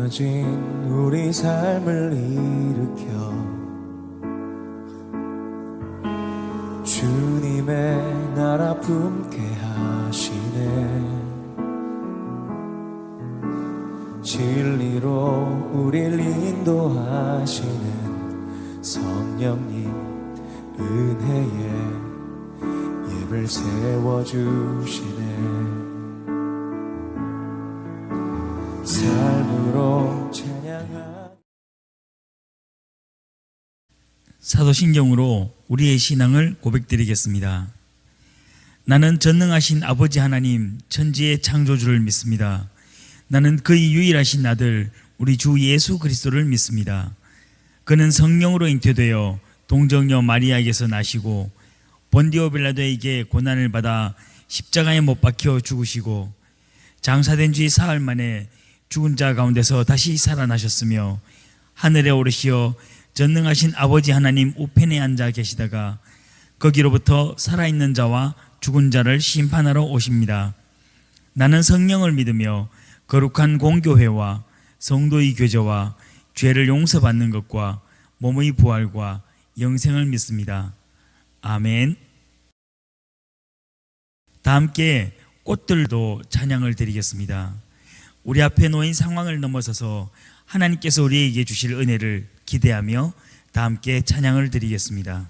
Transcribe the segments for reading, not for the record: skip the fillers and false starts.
무너진 우리 삶을 일으켜 주님의 나라 품게 하시네. 진리로 우릴 인도하시는 성령님 은혜에 예배를 세워주시네. 삶으로 찬양하. 사도신경으로 우리의 신앙을 고백드리겠습니다. 나는 전능하신 아버지 하나님 천지의 창조주를 믿습니다. 나는 그의 유일하신 아들 우리 주 예수 그리스도를 믿습니다. 그는 성령으로 잉태되어 동정녀 마리아에게서 나시고 본디오 빌라도에게 고난을 받아 십자가에 못 박혀 죽으시고 장사된 지 사흘 만에 죽은 자 가운데서 다시 살아나셨으며 하늘에 오르시어 전능하신 아버지 하나님 우편에 앉아 계시다가 거기로부터 살아있는 자와 죽은 자를 심판하러 오십니다. 나는 성령을 믿으며 거룩한 공교회와 성도의 교제와 죄를 용서받는 것과 몸의 부활과 영생을 믿습니다. 아멘. 다 함께 꽃들도 찬양을 드리겠습니다. 우리 앞에 놓인 상황을 넘어서서 하나님께서 우리에게 주실 은혜를 기대하며 다 함께 찬양을 드리겠습니다.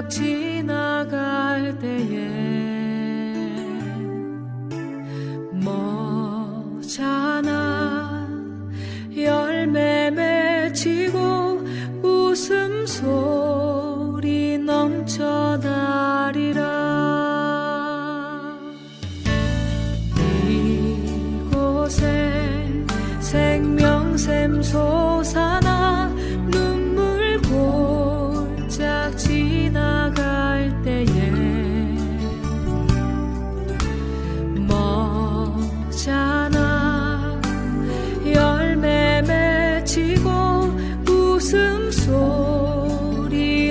지나갈 때에 머잖아 열매 맺히고 웃음소리 넘쳐나리라. 이곳에 생명샘 솟아나 눈물 골짝 지나갈 때에 머잖아 열매 맺히고 웃음소리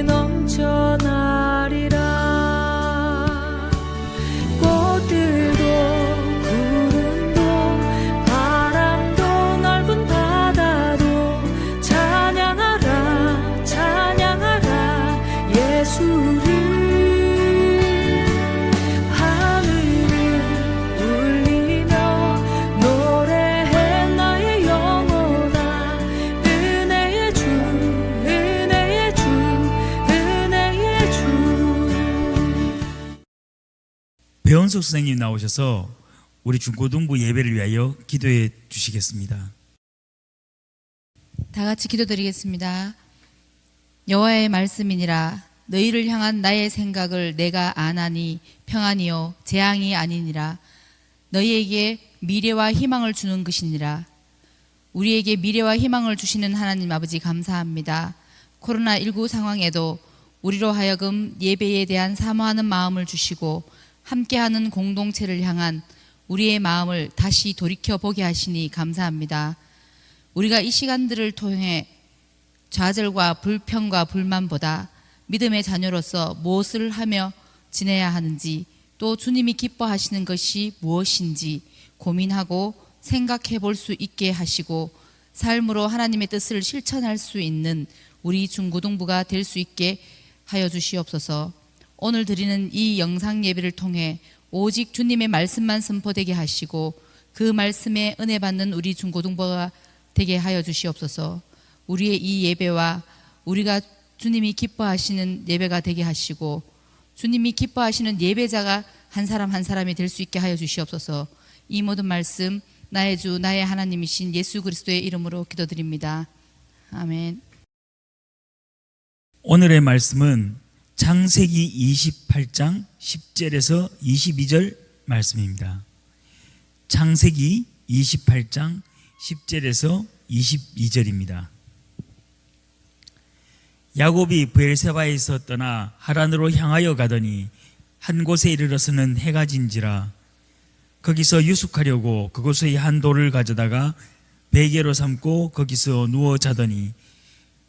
넘쳐나리라. 꽃들도 구름도 바람도 넓은 바다도 찬양하라 찬양하라 예수를. 하늘을 울리며 노래해 나의 영혼아 은혜의 주 은혜의 주 은혜의 주. 배원석 선생님 나오셔서 우리 중고등부 예배를 위하여 기도해 주시겠습니다. 다 같이 기도드리겠습니다. 여호와의 말씀이니라. 너희를 향한 나의 생각을 내가 아나니 평안이요 재앙이 아니니라. 너희에게 미래와 희망을 주는 것이니라. 우리에게 미래와 희망을 주시는 하나님 아버지 감사합니다. 코로나19 상황에도 우리로 하여금 예배에 대한 사모하는 마음을 주시고 함께하는 공동체를 향한 우리의 마음을 다시 돌이켜보게 하시니 감사합니다. 우리가 이 시간들을 통해 좌절과 불평과 불만보다 믿음의 자녀로서 무엇을 하며 지내야 하는지, 또 주님이 기뻐하시는 것이 무엇인지 고민하고 생각해 볼 수 있게 하시고 삶으로 하나님의 뜻을 실천할 수 있는 우리 중고등부가 될 수 있게 하여 주시옵소서. 오늘 드리는 이 영상 예배를 통해 오직 주님의 말씀만 선포되게 하시고 그 말씀에 은혜 받는 우리 중고등부가 되게 하여 주시옵소서. 우리의 이 예배와 우리가 주님이 기뻐하시는 예배가 되게 하시고 주님이 기뻐하시는 예배자가 한 사람 한 사람이 될 수 있게 하여 주시옵소서. 이 모든 말씀 나의 주 나의 하나님이신 예수 그리스도의 이름으로 기도드립니다. 아멘. 오늘의 말씀은 창세기 28장 10절에서 22절 말씀입니다. 창세기 28장 10절에서 22절입니다. 야곱이 브엘세바에서 떠나 하란으로 향하여 가더니 한 곳에 이르러서는 해가 진지라. 거기서 유숙하려고 그곳의 한 돌을 가져다가 베개로 삼고 거기서 누워 자더니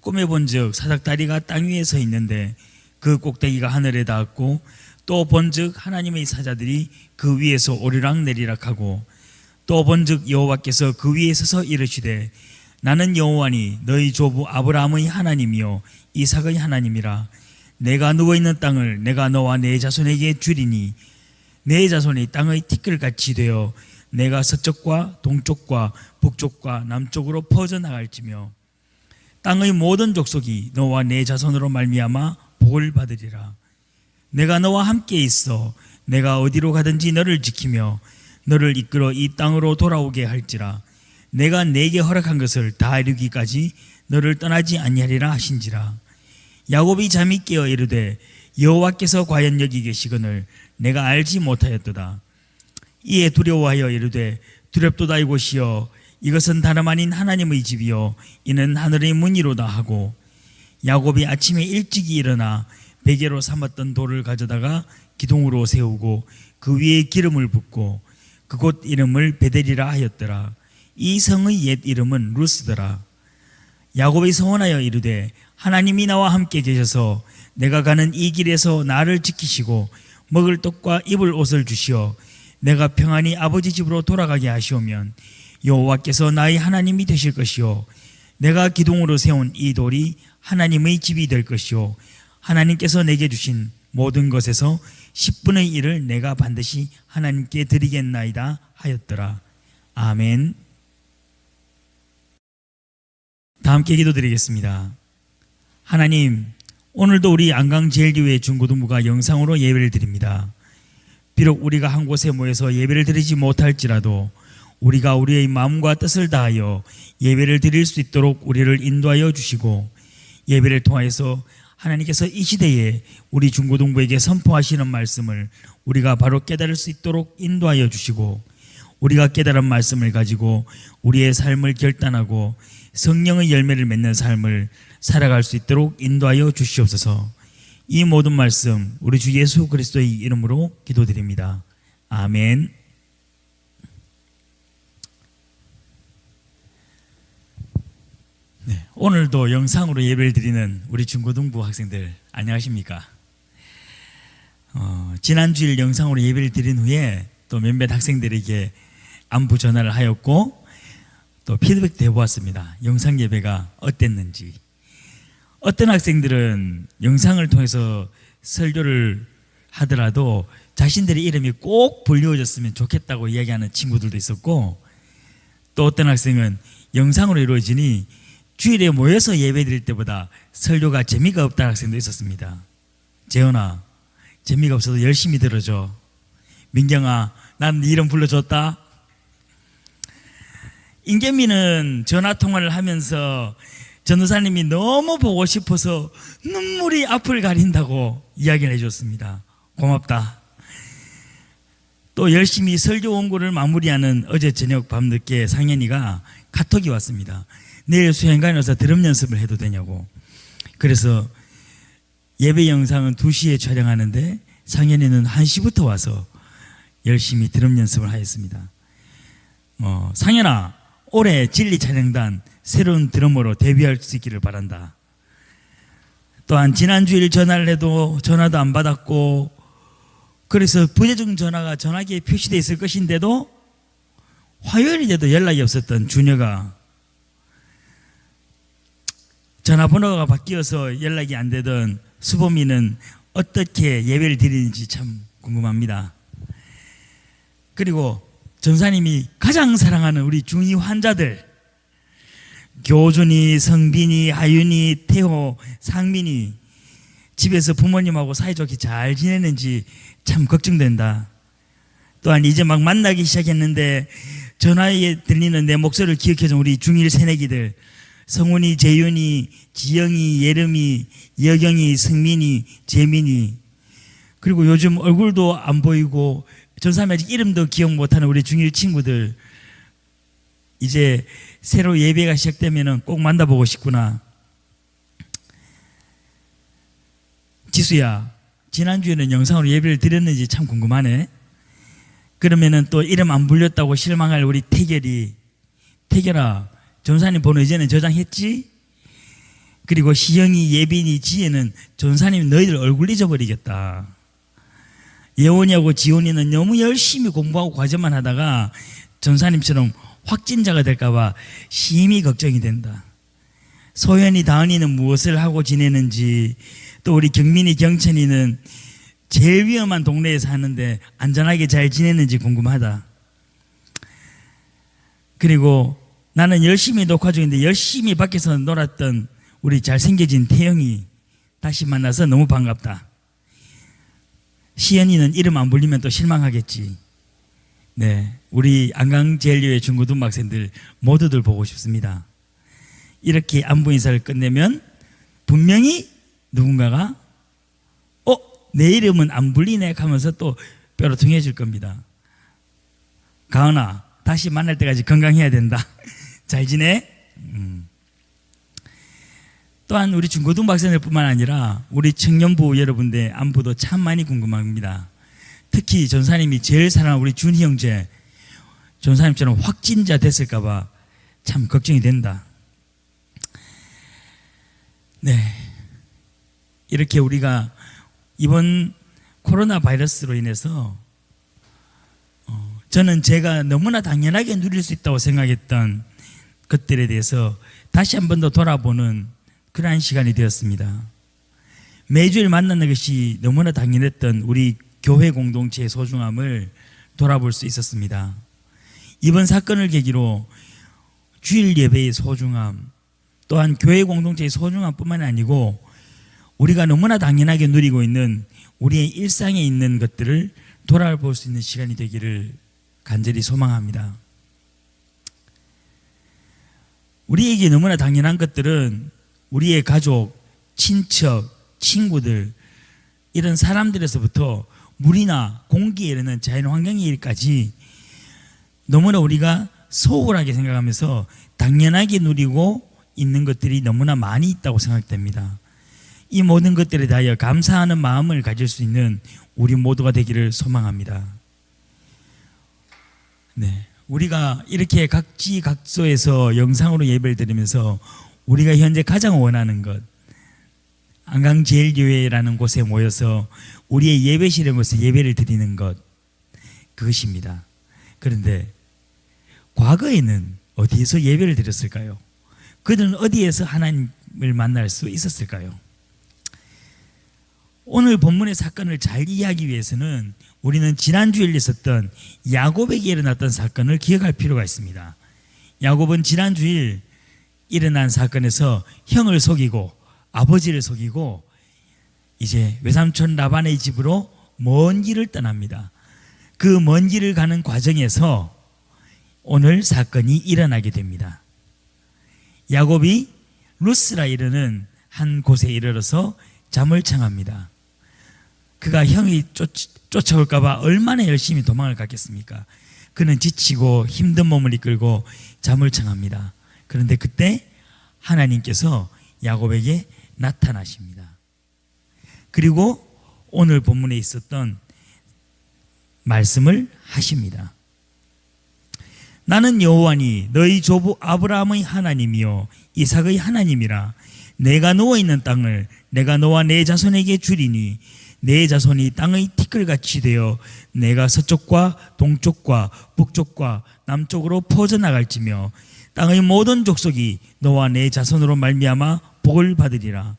꿈에 본즉 사닥다리가 땅 위에 서 있는데 그 꼭대기가 하늘에 닿았고 또 본즉 하나님의 사자들이 그 위에서 오르락 내리락 하고 또 본즉 여호와께서 그 위에 서서 이르시되 나는 여호와니 너희 조부 아브라함의 하나님이요 이삭의 하나님이라. 내가 누워있는 땅을 내가 너와 내 자손에게 주리니 내 자손이 땅의 티끌같이 되어 내가 서쪽과 동쪽과 북쪽과 남쪽으로 퍼져나갈지며 땅의 모든 족속이 너와 내 자손으로 말미암아 복을 받으리라. 내가 너와 함께 있어 내가 어디로 가든지 너를 지키며 너를 이끌어 이 땅으로 돌아오게 할지라. 내가 내게 허락한 것을 다 이루기까지 너를 떠나지 아니하리라 하신지라. 야곱이 잠이 깨어 이르되 여호와께서 과연 여기 계시거늘 내가 알지 못하였도다. 이에 두려워하여 이르되 두렵도다 이곳이여 이것은 다름 아닌 하나님의 집이요 이는 하늘의 문이로다 하고 야곱이 아침에 일찍이 일어나 베개로 삼았던 돌을 가져다가 기둥으로 세우고 그 위에 기름을 붓고 그곳 이름을 베델이라 하였더라. 이 성의 옛 이름은 루스더라. 야곱이 서원하여 이르되 하나님이 나와 함께 계셔서 내가 가는 이 길에서 나를 지키시고 먹을 떡과 입을 옷을 주시어 내가 평안히 아버지 집으로 돌아가게 하시오면 여호와께서 나의 하나님이 되실 것이요 내가 기둥으로 세운 이 돌이 하나님의 집이 될 것이요 하나님께서 내게 주신 모든 것에서 10분의 1을 내가 반드시 하나님께 드리겠나이다 하였더라. 아멘. 다 함께 기도드리겠습니다. 하나님, 오늘도 우리 안강제일교회 중고등부가 영상으로 예배를 드립니다. 비록 우리가 한 곳에 모여서 예배를 드리지 못할지라도 우리가 우리의 마음과 뜻을 다하여 예배를 드릴 수 있도록 우리를 인도하여 주시고 예배를 통하여서 하나님께서 이 시대에 우리 중고등부에게 선포하시는 말씀을 우리가 바로 깨달을 수 있도록 인도하여 주시고 우리가 깨달은 말씀을 가지고 우리의 삶을 결단하고 성령의 열매를 맺는 삶을 살아갈 수 있도록 인도하여 주시옵소서. 이 모든 말씀 우리 주 예수 그리스도의 이름으로 기도드립니다. 아멘. 네, 오늘도 영상으로 예배를 드리는 우리 중고등부 학생들 안녕하십니까? 지난 주일 영상으로 예배를 드린 후에 또 몇몇 학생들에게 안부 전화를 하였고 또 피드백도 해보았습니다. 영상 예배가 어땠는지. 어떤 학생들은 영상을 통해서 설교를 하더라도 자신들의 이름이 꼭 불리워졌으면 좋겠다고 이야기하는 친구들도 있었고 또 어떤 학생은 영상으로 이루어지니 주일에 모여서 예배 드릴 때보다 설교가 재미가 없다는 학생도 있었습니다. 재현아, 재미가 없어도 열심히 들어줘. 민경아, 난 네 이름 불러줬다. 인계미는 전화통화를 하면서 전도사님이 너무 보고 싶어서 눈물이 앞을 가린다고 이야기를 해줬습니다. 고맙다. 또 열심히 설교 원고를 마무리하는 어제 저녁 밤늦게 상현이가 카톡이 왔습니다. 내일 수행관에 와서 드럼 연습을 해도 되냐고. 그래서 예배 영상은 2시에 촬영하는데 상현이는 1시부터 와서 열심히 드럼 연습을 하였습니다. 상현아, 올해 진리 찬양단 새로운 드러머로 데뷔할 수 있기를 바란다. 또한 지난주일 전화를 해도 전화도 안 받았고 그래서 부재중 전화가 전화기에 표시되어 있을 것인데도 화요일이 돼도 연락이 없었던 준혁아, 전화번호가 바뀌어서 연락이 안 되던 수범이는 어떻게 예배를 드리는지 참 궁금합니다. 그리고 전사님이 가장 사랑하는 우리 중2 환자들 교준이, 성빈이, 하윤이, 태호, 상민이 집에서 부모님하고 사이좋게 잘 지내는지 참 걱정된다. 또한 이제 막 만나기 시작했는데 전화에 들리는 내 목소리를 기억해준 우리 중1 새내기들 성훈이, 재윤이, 지영이, 예름이, 여경이, 승민이, 재민이 그리고 요즘 얼굴도 안 보이고 전사님 아직 이름도 기억 못하는 우리 중1 친구들 이제 새로 예배가 시작되면 꼭 만나보고 싶구나. 기수야, 지난주에는 영상으로 예배를 드렸는지 참 궁금하네. 그러면은 또 이름 안 불렸다고 실망할 우리 태결아, 전사님 번호 이제는 저장했지? 그리고 시영이, 예빈이, 지혜는 전사님 너희들 얼굴 잊어버리겠다. 예원이하고 지원이는 너무 열심히 공부하고 과제만 하다가 전사님처럼 확진자가 될까봐 심히 걱정이 된다. 소연이, 다은이는 무엇을 하고 지내는지, 또 우리 경민이, 경천이는 제일 위험한 동네에 사는데 안전하게 잘 지내는지 궁금하다. 그리고 나는 열심히 녹화 중인데 열심히 밖에서 놀았던 우리 잘생겨진 태영이 다시 만나서 너무 반갑다. 시연이는 이름 안 불리면 또 실망하겠지. 네, 우리 안강제일교회 중고등학생들 모두들 보고 싶습니다. 이렇게 안부 인사를 끝내면 분명히 누군가가 내 이름은 안 불리네 하면서 또 뾰로통해질 겁니다. 가은아, 다시 만날 때까지 건강해야 된다. 잘 지내? 또한 우리 중고등학생들뿐만 아니라 우리 청년부 여러분들 안부도 참 많이 궁금합니다. 특히 전사님이 제일 사랑하는 우리 준희 형제, 전사님처럼 확진자 됐을까봐 참 걱정이 된다. 네, 이렇게 우리가 이번 코로나 바이러스로 인해서 저는 제가 너무나 당연하게 누릴 수 있다고 생각했던 것들에 대해서 다시 한 번 더 돌아보는 그러한 시간이 되었습니다. 매주일 만나는 것이 너무나 당연했던 우리 교회 공동체의 소중함을 돌아볼 수 있었습니다. 이번 사건을 계기로 주일 예배의 소중함, 또한 교회 공동체의 소중함뿐만 아니고 우리가 너무나 당연하게 누리고 있는 우리의 일상에 있는 것들을 돌아볼 수 있는 시간이 되기를 간절히 소망합니다. 우리에게 너무나 당연한 것들은 우리의 가족, 친척, 친구들, 이런 사람들에서부터 물이나 공기에 이르는 자연환경의 일까지 너무나 우리가 소홀하게 생각하면서 당연하게 누리고 있는 것들이 너무나 많이 있다고 생각됩니다. 이 모든 것들에 대하여 감사하는 마음을 가질 수 있는 우리 모두가 되기를 소망합니다. 네, 우리가 이렇게 각지각소에서 영상으로 예배를 드리면서 우리가 현재 가장 원하는 것, 안강제일교회라는 곳에 모여서 우리의 예배실에 모여서 예배를 드리는 것, 그것입니다. 그런데 과거에는 어디에서 예배를 드렸을까요? 그들은 어디에서 하나님을 만날 수 있었을까요? 오늘 본문의 사건을 잘 이해하기 위해서는 우리는 지난주에 있었던 야곱에게 일어났던 사건을 기억할 필요가 있습니다. 야곱은 지난주일 일어난 사건에서 형을 속이고 아버지를 속이고 이제 외삼촌 라반의 집으로 먼 길을 떠납니다. 그 먼 길을 가는 과정에서 오늘 사건이 일어나게 됩니다. 야곱이 루스라 이르는 한 곳에 이르러서 잠을 청합니다. 그가 형이 쫓아올까 봐 얼마나 열심히 도망을 갔겠습니까? 그는 지치고 힘든 몸을 이끌고 잠을 청합니다. 그런데 그때 하나님께서 야곱에게 나타나십니다. 그리고 오늘 본문에 있었던 말씀을 하십니다. 나는 여호와니 너희 조부 아브라함의 하나님이요 이삭의 하나님이라. 내가 누워있는 땅을 내가 너와 내 자손에게 주리니 내 자손이 땅의 티끌같이 되어 내가 서쪽과 동쪽과 북쪽과 남쪽으로 퍼져나갈지며 땅의 모든 족속이 너와 내 자손으로 말미암아 복을 받으리라.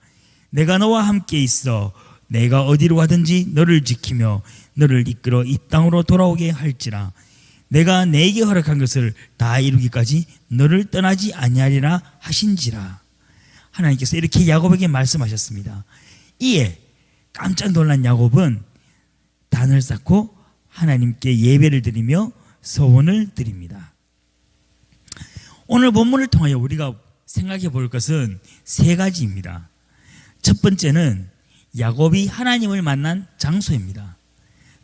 내가 너와 함께 있어 내가 어디로 가든지 너를 지키며 너를 이끌어 이 땅으로 돌아오게 할지라. 내가 내게 허락한 것을 다 이루기까지 너를 떠나지 아니하리라 하신지라. 하나님께서 이렇게 야곱에게 말씀하셨습니다. 이에 깜짝 놀란 야곱은 단을 쌓고 하나님께 예배를 드리며 서원을 드립니다. 오늘 본문을 통하여 우리가 생각해 볼 것은 세 가지입니다. 첫 번째는 야곱이 하나님을 만난 장소입니다.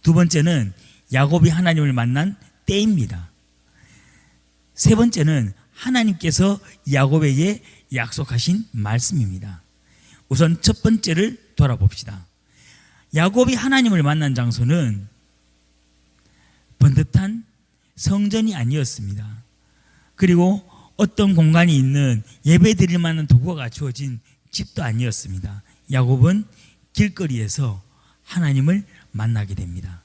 두 번째는 야곱이 하나님을 만난 때입니다. 세 번째는 하나님께서 야곱에게 약속하신 말씀입니다. 우선 첫 번째를 돌아봅시다. 야곱이 하나님을 만난 장소는 번듯한 성전이 아니었습니다. 그리고 어떤 공간이 있는 예배 드릴 만한 도구가 갖추어진 집도 아니었습니다. 야곱은 길거리에서 하나님을 만나게 됩니다.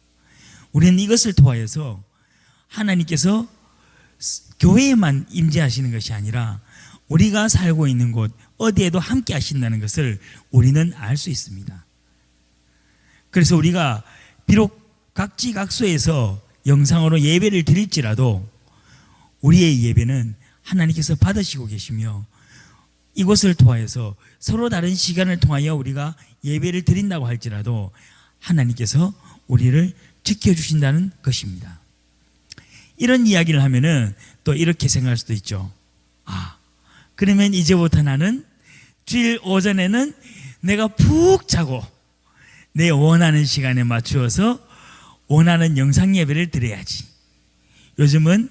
우리는 이것을 통하여서 하나님께서 교회에만 임재하시는 것이 아니라 우리가 살고 있는 곳 어디에도 함께 하신다는 것을 우리는 알 수 있습니다. 그래서 우리가 비록 각지각소에서 영상으로 예배를 드릴지라도 우리의 예배는 하나님께서 받으시고 계시며 이곳을 통하여서 서로 다른 시간을 통하여 우리가 예배를 드린다고 할지라도 하나님께서 우리를 지켜주신다는 것입니다. 이런 이야기를 하면은 또 이렇게 생각할 수도 있죠. 그러면 이제부터 나는 주일 오전에는 내가 푹 자고 내 원하는 시간에 맞추어서 원하는 영상 예배를 드려야지. 요즘은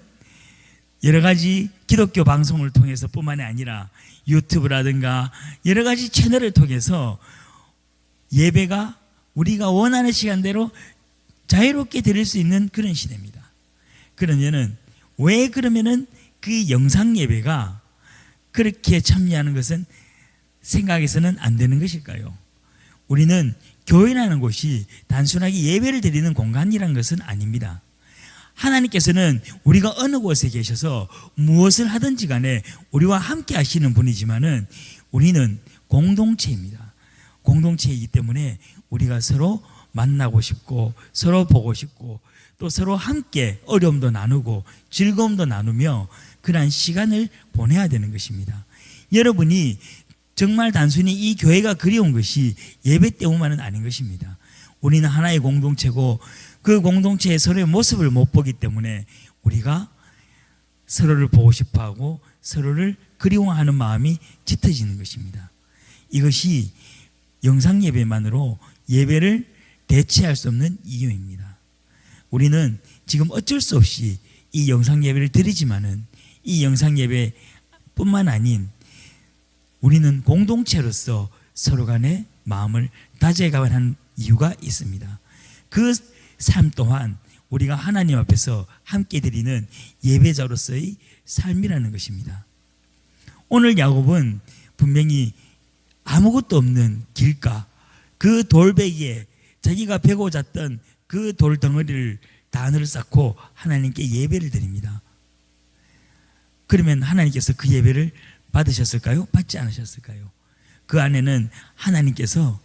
여러 가지 기독교 방송을 통해서 뿐만이 아니라 유튜브라든가 여러 가지 채널을 통해서 예배가 우리가 원하는 시간대로 자유롭게 드릴 수 있는 그런 시대입니다. 그러면은 왜 그러면은 그 영상 예배가 그렇게 참여하는 것은 생각해서는 안 되는 것일까요? 우리는 교회라는 곳이 단순하게 예배를 드리는 공간이라는 것은 아닙니다. 하나님께서는 우리가 어느 곳에 계셔서 무엇을 하든지 간에 우리와 함께 하시는 분이지만은 우리는 공동체입니다. 공동체이기 때문에 우리가 서로 만나고 싶고 서로 보고 싶고 또 서로 함께 어려움도 나누고 즐거움도 나누며 그러한 시간을 보내야 되는 것입니다. 여러분이 정말 단순히 이 교회가 그리운 것이 예배 때문만은 아닌 것입니다. 우리는 하나의 공동체고 그 공동체의 서로의 모습을 못 보기 때문에 우리가 서로를 보고 싶어하고 서로를 그리워하는 마음이 짙어지는 것입니다. 이것이 영상 예배만으로 예배를 대체할 수 없는 이유입니다. 우리는 지금 어쩔 수 없이 이 영상 예배를 드리지만은 이 영상 예배뿐만 아닌 우리는 공동체로서 서로 간의 마음을 다져가야 하는 이유가 있습니다. 그 삶 또한 우리가 하나님 앞에서 함께 드리는 예배자로서의 삶이라는 것입니다. 오늘 야곱은 분명히 아무것도 없는 길가 그 돌베개에 자기가 베고 잤던 그 돌덩어리를 단을 쌓고 하나님께 예배를 드립니다. 그러면 하나님께서 그 예배를 받으셨을까요? 받지 않으셨을까요? 그 안에는 하나님께서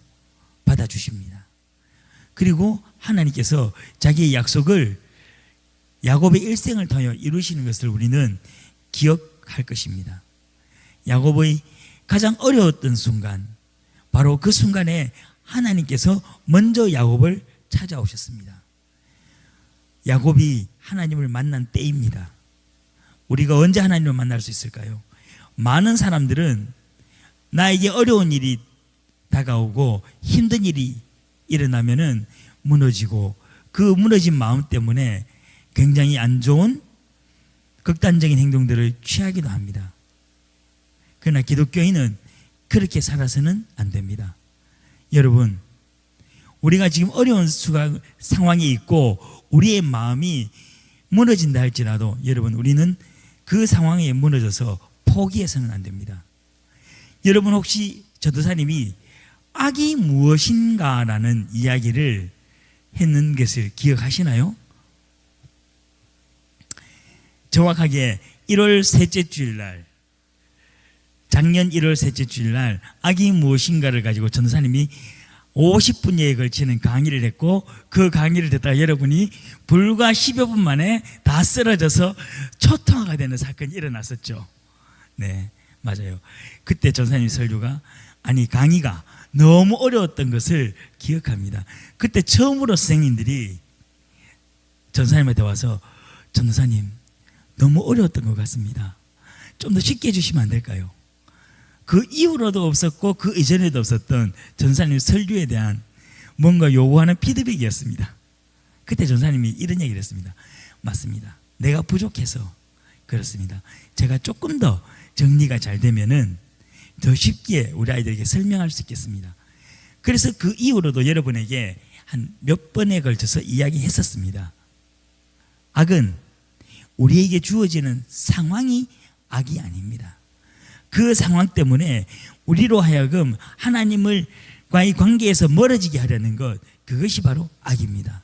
받아주십니다. 그리고 하나님께서 자기의 약속을 야곱의 일생을 통하여 이루시는 것을 우리는 기억할 것입니다. 야곱의 가장 어려웠던 순간, 바로 그 순간에 하나님께서 먼저 야곱을 찾아오셨습니다. 야곱이 하나님을 만난 때입니다. 우리가 언제 하나님을 만날 수 있을까요? 많은 사람들은 나에게 어려운 일이 다가오고 힘든 일이 일어나면은 무너지고 그 무너진 마음 때문에 굉장히 안 좋은 극단적인 행동들을 취하기도 합니다. 그러나 기독교인은 그렇게 살아서는 안 됩니다. 여러분, 우리가 지금 어려운 상황에 있고 우리의 마음이 무너진다 할지라도 여러분, 우리는 그 상황에 무너져서 포기해서는 안 됩니다. 여러분, 혹시 전도사님이 악이 무엇인가라는 이야기를 했는 것을 기억하시나요? 정확하게 1월 셋째 주일날, 작년 1월 셋째 주일날 악이 무엇인가를 가지고 전도사님이 50분여에 걸치는 강의를 했고 그 강의를 듣다가 여러분이 불과 10여 분 만에 다 쓰러져서 초토화가 되는 사건이 일어났었죠. 네, 맞아요. 그때 전도사님 설교가 강의가 너무 어려웠던 것을 기억합니다. 그때 처음으로 선생님들이 전도사님한테 와서 전도사님 너무 어려웠던 것 같습니다. 좀 더 쉽게 해주시면 안 될까요? 그 이후로도 없었고 그 이전에도 없었던 전도사님 설교에 대한 뭔가 요구하는 피드백이었습니다. 그때 전도사님이 이런 얘기를 했습니다. 맞습니다. 내가 부족해서 그렇습니다. 제가 조금 더 정리가 잘 되면은 더 쉽게 우리 아이들에게 설명할 수 있겠습니다. 그래서 그 이후로도 여러분에게 한 몇 번에 걸쳐서 이야기했었습니다. 악은 우리에게 주어지는 상황이 악이 아닙니다. 그 상황 때문에 우리로 하여금 하나님과의 관계에서 멀어지게 하려는 것, 그것이 바로 악입니다.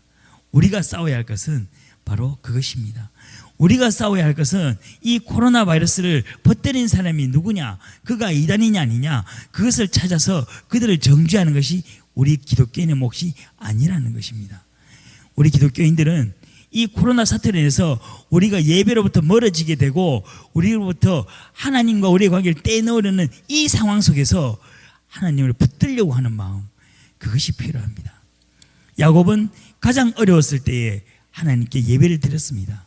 우리가 싸워야 할 것은 바로 그것입니다. 우리가 싸워야 할 것은 이 코로나 바이러스를 퍼뜨린 사람이 누구냐, 그가 이단이냐 아니냐, 그것을 찾아서 그들을 정죄하는 것이 우리 기독교인의 몫이 아니라는 것입니다. 우리 기독교인들은 이 코로나 사태로 인해서 우리가 예배로부터 멀어지게 되고 우리로부터 하나님과 우리의 관계를 떼놓으려는 이 상황 속에서 하나님을 붙들려고 하는 마음, 그것이 필요합니다. 야곱은 가장 어려웠을 때에 하나님께 예배를 드렸습니다.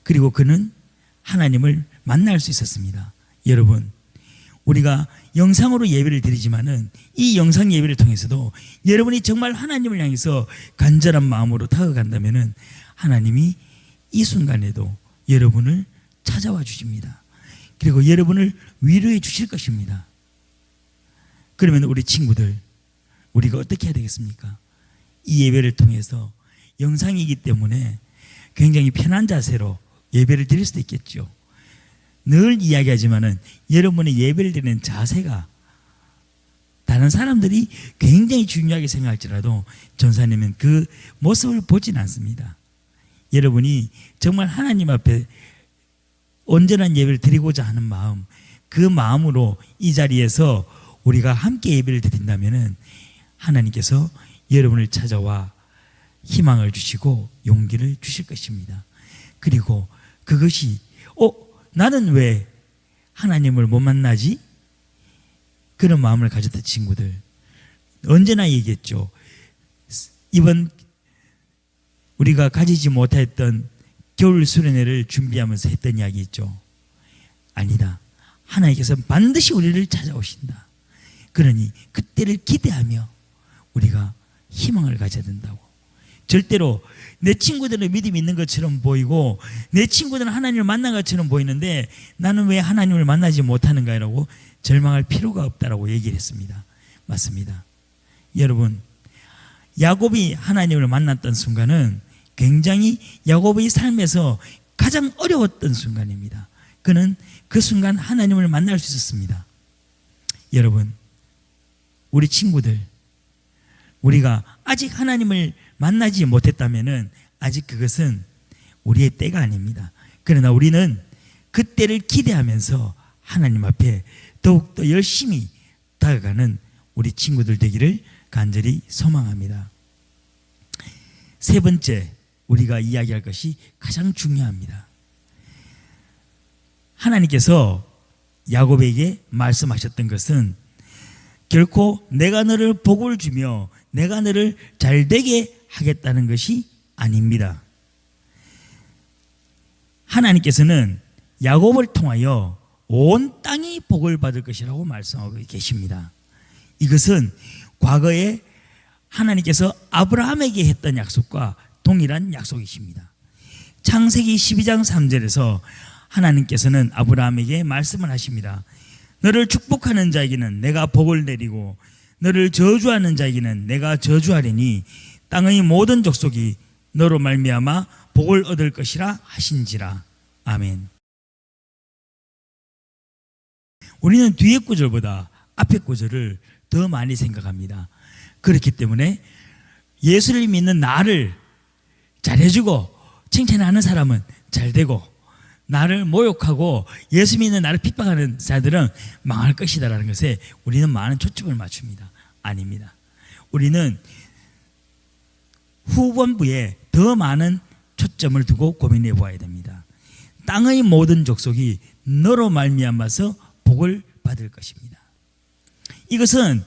그리고 그는 하나님을 만날 수 있었습니다. 여러분, 우리가 영상으로 예배를 드리지만은 이 영상 예배를 통해서도 여러분이 정말 하나님을 향해서 간절한 마음으로 다가간다면은 하나님이 이 순간에도 여러분을 찾아와 주십니다. 그리고 여러분을 위로해 주실 것입니다. 그러면 우리 친구들, 우리가 어떻게 해야 되겠습니까? 이 예배를 통해서 영상이기 때문에 굉장히 편한 자세로 예배를 드릴 수도 있겠죠. 늘 이야기하지만은 여러분의 예배를 드리는 자세가 다른 사람들이 굉장히 중요하게 생각할지라도 전사님은 그 모습을 보진 않습니다. 여러분이 정말 하나님 앞에 온전한 예배를 드리고자 하는 마음, 그 마음으로 이 자리에서 우리가 함께 예배를 드린다면은 하나님께서 여러분을 찾아와 희망을 주시고 용기를 주실 것입니다. 그리고 그것이 나는 왜 하나님을 못 만나지? 그런 마음을 가졌던 친구들, 언제나 얘기했죠. 이번 우리가 가지지 못했던 겨울 수련회를 준비하면서 했던 이야기 있죠. 아니다, 하나님께서 반드시 우리를 찾아오신다. 그러니 그때를 기대하며 우리가 희망을 가져야 된다고. 절대로 내 친구들은 믿음이 있는 것처럼 보이고 내 친구들은 하나님을 만난 것처럼 보이는데 나는 왜 하나님을 만나지 못하는가라고 절망할 필요가 없다라고 얘기를 했습니다. 맞습니다. 여러분, 야곱이 하나님을 만났던 순간은 굉장히 야곱의 삶에서 가장 어려웠던 순간입니다. 그는 그 순간 하나님을 만날 수 있었습니다. 여러분, 우리 친구들, 우리가 아직 하나님을 만나지 못했다면은 아직 그것은 우리의 때가 아닙니다. 그러나 우리는 그 때를 기대하면서 하나님 앞에 더욱더 열심히 다가가는 우리 친구들 되기를 간절히 소망합니다. 세 번째, 우리가 이야기할 것이 가장 중요합니다. 하나님께서 야곱에게 말씀하셨던 것은 결코 내가 너를 복을 주며 내가 너를 잘되게 하겠다는 것이 아닙니다. 하나님께서는 야곱을 통하여 온 땅이 복을 받을 것이라고 말씀하고 계십니다. 이것은 과거에 하나님께서 아브라함에게 했던 약속과 동일한 약속이십니다. 창세기 12장 3절에서 하나님께서는 아브라함에게 말씀을 하십니다. 너를 축복하는 자에게는 내가 복을 내리고 너를 저주하는 자에게는 내가 저주하리니 땅의 모든 족속이 너로 말미암아 복을 얻을 것이라 하신지라. 아멘. 우리는 뒤에 구절보다 앞에 구절을 더 많이 생각합니다. 그렇기 때문에 예수를 믿는 나를 잘해주고 칭찬하는 사람은 잘되고 나를 모욕하고 예수 믿는 나를 핍박하는 자들은 망할 것이다라는 것에 우리는 많은 초점을 맞춥니다. 아닙니다. 우리는 후반부에 더 많은 초점을 두고 고민해 보아야 됩니다. 땅의 모든 족속이 너로 말미암아서 복을 받을 것입니다. 이것은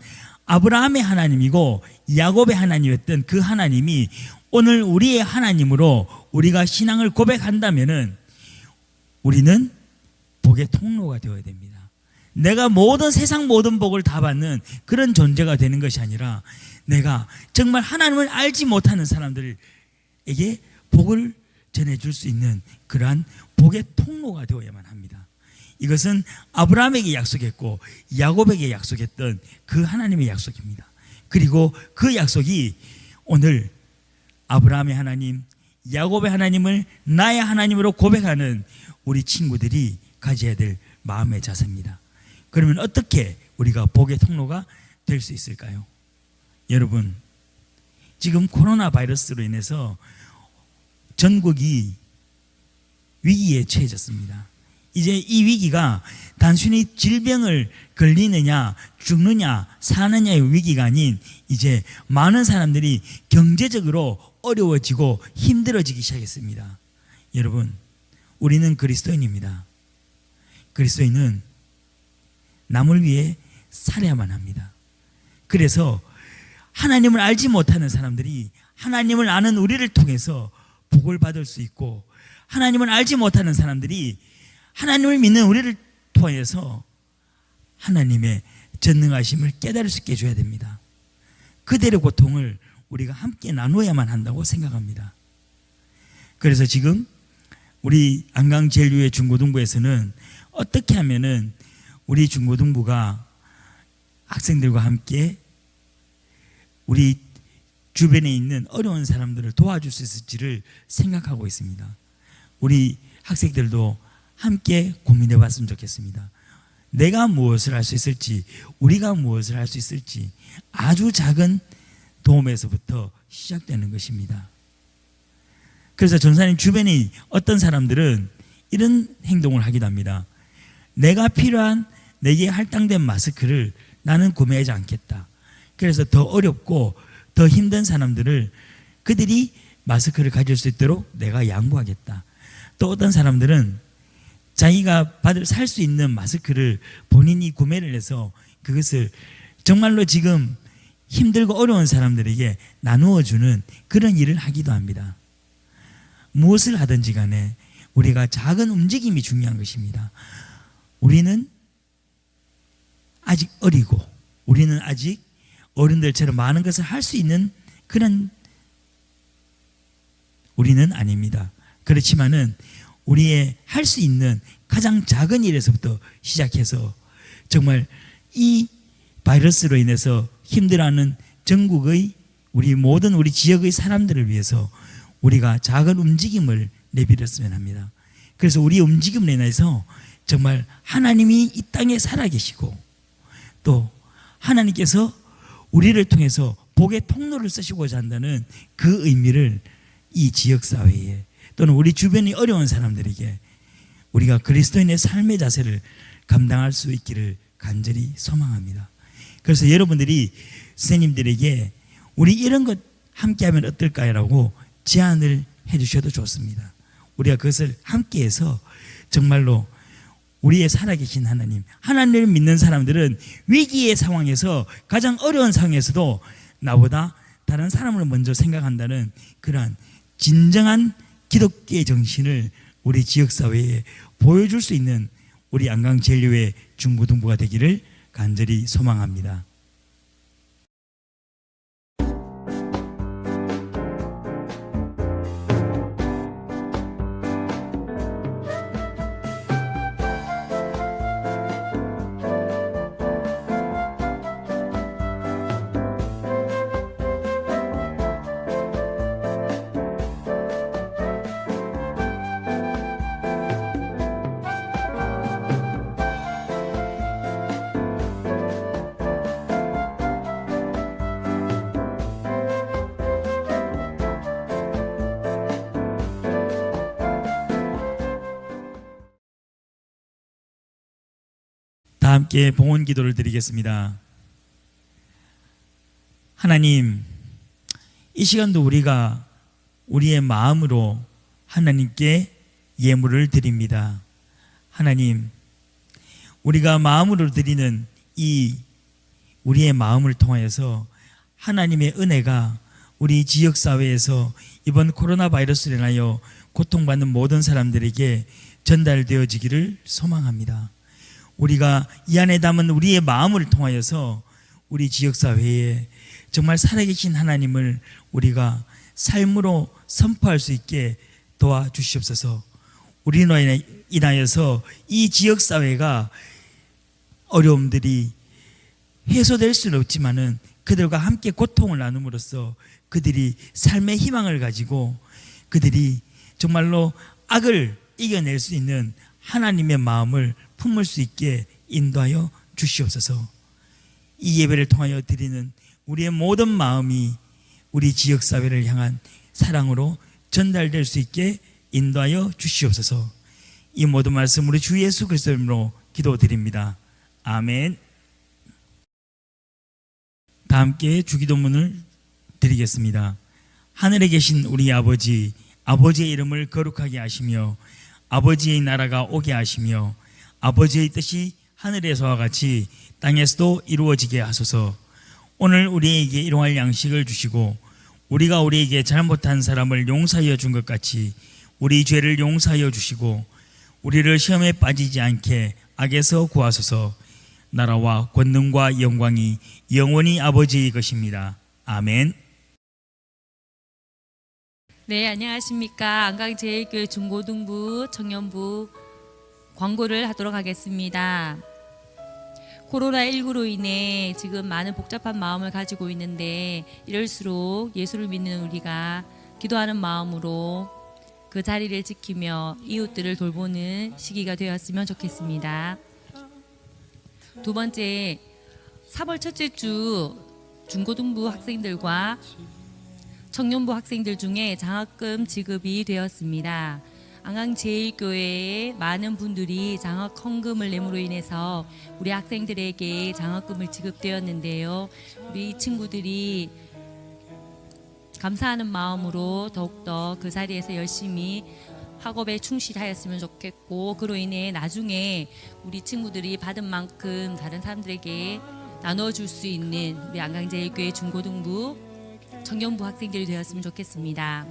아브라함의 하나님이고 야곱의 하나님이었던 그 하나님이 오늘 우리의 하나님으로 우리가 신앙을 고백한다면은 우리는 복의 통로가 되어야 됩니다. 내가 세상 모든 복을 다 받는 그런 존재가 되는 것이 아니라 내가 정말 하나님을 알지 못하는 사람들에게 복을 전해줄 수 있는 그러한 복의 통로가 되어야만 합니다. 이것은 아브라함에게 약속했고 야곱에게 약속했던 그 하나님의 약속입니다. 그리고 그 약속이 오늘 아브라함의 하나님, 야곱의 하나님을 나의 하나님으로 고백하는 우리 친구들이 가져야 될 마음의 자세입니다. 그러면 어떻게 우리가 복의 통로가 될 수 있을까요? 여러분, 지금 코로나 바이러스로 인해서 전국이 위기에 처해졌습니다. 이제 이 위기가 단순히 질병을 걸리느냐 죽느냐 사느냐의 위기가 아닌 이제 많은 사람들이 경제적으로 어려워지고 힘들어지기 시작했습니다. 여러분, 우리는 그리스도인입니다. 그리스도인은 남을 위해 살아야만 합니다. 그래서 하나님을 알지 못하는 사람들이 하나님을 아는 우리를 통해서 복을 받을 수 있고, 하나님을 알지 못하는 사람들이 하나님을 믿는 우리를 통해서 하나님의 전능하심을 깨달을 수 있게 해줘야 됩니다. 그들의 고통을 우리가 함께 나누어야만 한다고 생각합니다. 그래서 지금 우리 안강제일교회 중고등부에서는 어떻게 하면은 우리 중고등부가 학생들과 함께 우리 주변에 있는 어려운 사람들을 도와줄 수 있을지를 생각하고 있습니다. 우리 학생들도 함께 고민해 봤으면 좋겠습니다. 내가 무엇을 할 수 있을지, 우리가 무엇을 할 수 있을지, 아주 작은 도움에서부터 시작되는 것입니다. 그래서 전사님 주변에 어떤 사람들은 이런 행동을 하기도 합니다. 내가 필요한 내게 할당된 마스크를 나는 구매하지 않겠다. 그래서 더 어렵고 더 힘든 사람들을 그들이 마스크를 가질 수 있도록 내가 양보하겠다. 또 어떤 사람들은 자기가 살 수 있는 마스크를 본인이 구매를 해서 그것을 정말로 지금 힘들고 어려운 사람들에게 나누어주는 그런 일을 하기도 합니다. 무엇을 하든지 간에 우리가 작은 움직임이 중요한 것입니다. 우리는 아직 어리고 우리는 아직 어른들처럼 많은 것을 할 수 있는 그런 우리는 아닙니다. 그렇지만은 우리의 할 수 있는 가장 작은 일에서부터 시작해서 정말 이 바이러스로 인해서 힘들어하는 전국의 우리 모든 우리 지역의 사람들을 위해서 우리가 작은 움직임을 내비렸으면 합니다. 그래서 우리의 움직임을 인해서 정말 하나님이 이 땅에 살아계시고 또 하나님께서 우리를 통해서 복의 통로를 쓰시고자 한다는 그 의미를 이 지역사회에 또는 우리 주변이 어려운 사람들에게 우리가 그리스도인의 삶의 자세를 감당할 수 있기를 간절히 소망합니다. 그래서 여러분들이 선생님들에게 우리 이런 것 함께하면 어떨까요라고 제안을 해주셔도 좋습니다. 우리가 그것을 함께해서 정말로 우리의 살아계신 하나님, 하나님을 믿는 사람들은 위기의 상황에서 가장 어려운 상황에서도 나보다 다른 사람을 먼저 생각한다는 그러한 진정한 기독교의 정신을 우리 지역사회에 보여줄 수 있는 우리 안강제일교회 중고등부가 되기를 간절히 소망합니다. 다 함께 봉헌 기도를 드리겠습니다. 하나님, 이 시간도 우리가 우리의 마음으로 하나님께 예물을 드립니다. 하나님, 우리가 마음으로 드리는 이 우리의 마음을 통하여서 하나님의 은혜가 우리 지역사회에서 이번 코로나 바이러스로 인하여 고통받는 모든 사람들에게 전달되어지기를 소망합니다. 우리가 이 안에 담은 우리의 마음을 통하여서 우리 지역사회에 정말 살아계신 하나님을 우리가 삶으로 선포할 수 있게 도와주시옵소서. 우리로 인하여서 이 지역사회가 어려움들이 해소될 수는 없지만은 그들과 함께 고통을 나눔으로써 그들이 삶의 희망을 가지고 그들이 정말로 악을 이겨낼 수 있는 하나님의 마음을 품을 수 있게 인도하여 주시옵소서. 이 예배를 통하여 드리는 우리의 모든 마음이 우리 지역사회를 향한 사랑으로 전달될 수 있게 인도하여 주시옵소서. 이 모든 말씀 우리 주 예수 그리스도의 이름으로 기도드립니다. 아멘. 다 함께 주기도문을 드리겠습니다. 하늘에 계신 우리 아버지, 아버지의 이름을 거룩하게 하시며 아버지의 나라가 오게 하시며 아버지의 뜻이 하늘에서와 같이 땅에서도 이루어지게 하소서. 오늘 우리에게 일용할 양식을 주시고 우리가 우리에게 잘못한 사람을 용서하여 준 것 같이 우리 죄를 용서하여 주시고 우리를 시험에 빠지지 않게 악에서 구하소서. 나라와 권능과 영광이 영원히 아버지의 것입니다. 아멘. 네, 안녕하십니까. 안강제일교회 중고등부 청년부 광고를 하도록 하겠습니다. 코로나19로 인해 지금 많은 복잡한 마음을 가지고 있는데 이럴수록 예수를 믿는 우리가 기도하는 마음으로 그 자리를 지키며 이웃들을 돌보는 시기가 되었으면 좋겠습니다. 두 번째, 3월 첫째 주 중고등부 학생들과 청년부 학생들 중에 장학금 지급이 되었습니다. 안강제일교회에 많은 분들이 장학 헌금을 내므로 인해서 우리 학생들에게 장학금을 지급되었는데요. 우리 이 친구들이 감사하는 마음으로 더욱더 그 자리에서 열심히 학업에 충실하였으면 좋겠고, 그로 인해 나중에 우리 친구들이 받은 만큼 다른 사람들에게 나눠줄 수 있는 우리 안강제일교회 중고등부 청년부 학생들이 되었으면 좋겠습니다.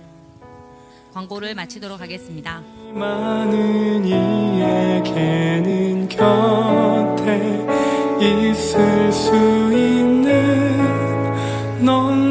광고를 마치도록 하겠습니다. 많은 이에게는 곁에 있을 수 있는 넌